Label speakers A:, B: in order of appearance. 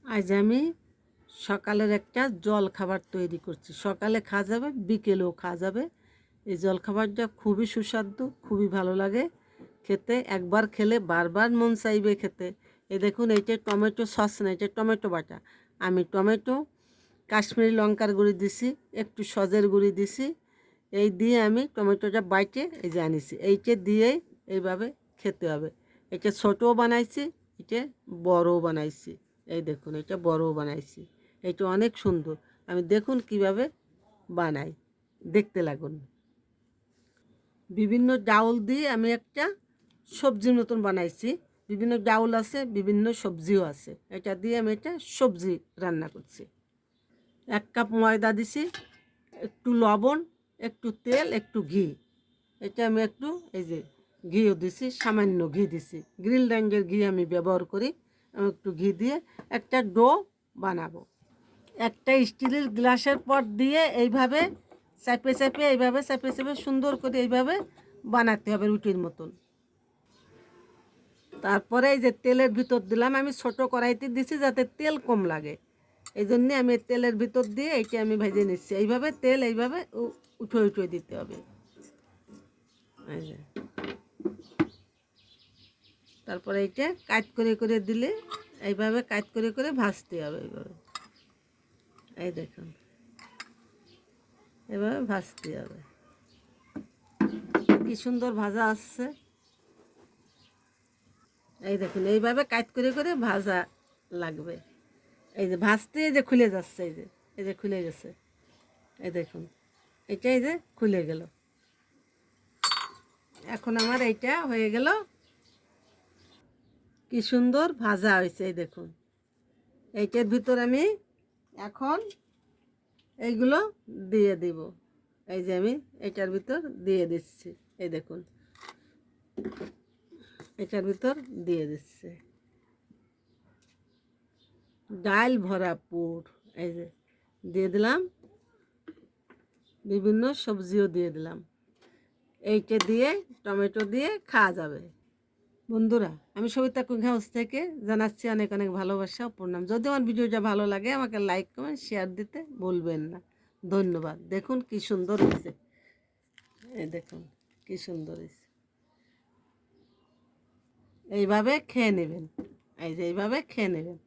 A: আজ আমি সকালের একটা জল খাবার তৈরি করছি। সকালে খাওয়া যাবে, বিকেলেও খাওয়া যাবে। এই জল খাবারটা খুবই সুস্বাদু, খুবই ভালো লাগে খেতে। একবার খেলে বারবার মন চাইবে খেতে। এই দেখুন, এইটা টমেটো সস না, এটা টমেটো বাটা। আমি টমেটো, কাশ্মীরি লঙ্কার গুঁড়ি দিছি, একটু সজের গুঁড়ি দিছি। এই দিয়ে আমি টমেটোটা বাইটে এই যে আনিছি। এইটা দিয়েই এইভাবে খেতে হবে। এটা ছোটও বানাইছি, এটা বড়ও বানাইছি। এই দেখুন, এটা বড়ও বানাইছি। এটা অনেক সুন্দর। আমি দেখুন কিভাবে বানাই, দেখতে লাগুন। বিভিন্ন ডাউল দিয়ে আমি একটা সবজির মতন বানাইছি। বিভিন্ন ডাউল আছে, বিভিন্ন সবজিও আছে। এটা দিয়ে আমি একটা সবজি রান্না করছি। 1 কাপ ময়দা দিছি, একটু লবণ, একটু তেল, একটু ঘি। এটা আমি একটু এই যে ঘিও দিছি, সামান্য ঘি দিছি। গ্রিল ডাইন্ডের ঘি আমি ব্যবহার করি। আমি একটু ঘি দিয়ে একটা ডো বানাবো। একটা স্টিলের গ্লাসের পর দিয়ে এইভাবে চাপে চাপে এইভাবে চাপে চাপে সুন্দর করে এইভাবে বানাতে হবে রুটির মতন। তারপরে এই যে তেলের ভিতর দিলাম, আমি ছোট কড়াইতে দিছি যাতে তেল কম লাগে। এই জন্যে আমি তেলের ভিতর দিয়ে এইটা আমি ভেজে নিচ্ছি। এইভাবে তেল এইভাবে উঠে উঠে দিতে হবে। এই যে তারপরে এইটা কাট করে করে দিলে এইভাবে কাট করে করে ভাজতে হবে। এইভাবে এই দেখুন, এভাবে ভাজতে হবে। কি সুন্দর ভাজা আসছে। এই দেখুন, এইভাবে কাট করে করে ভাজা লাগবে। এই যে ভাজতে এই যে খুলে যাচ্ছে, এই যে খুলে গেছে। এই দেখুন, এই যে খুলে গেল। এখন আমার এইটা হয়ে গেল। কি সুন্দর ভাজা হয়েছে। এই দেখুন, এইটার ভিতর আমি এখন এইগুলো দিয়ে দিব। এই যে আমি এটার ভিতর দিয়ে দিচ্ছি। এই দেখুন, এটার ভিতর দিয়ে দিচ্ছে। ডাল ভরা পুর, এই যে দিয়ে দিলাম। বিভিন্ন সবজিও দিয়ে দিলাম। এইটা দিয়ে টমেটো দিয়ে খাওয়া যাবে। বন্ধুরা, আমি সবিতা কুকিং হাউস থেকে জানাচ্ছি অনেক অনেক ভালোবাসা ও প্রণাম। যদি আমার ভিডিওটা ভালো লাগে আমাকে লাইক কমেন্ট শেয়ার দিতে ভুলবেন না। ধন্যবাদ। দেখুন কি সুন্দর হয়েছে। এই দেখুন কি সুন্দর হয়েছে। এইভাবে খেয়ে নেবেন। এই যে এইভাবে খেয়ে নেবেন।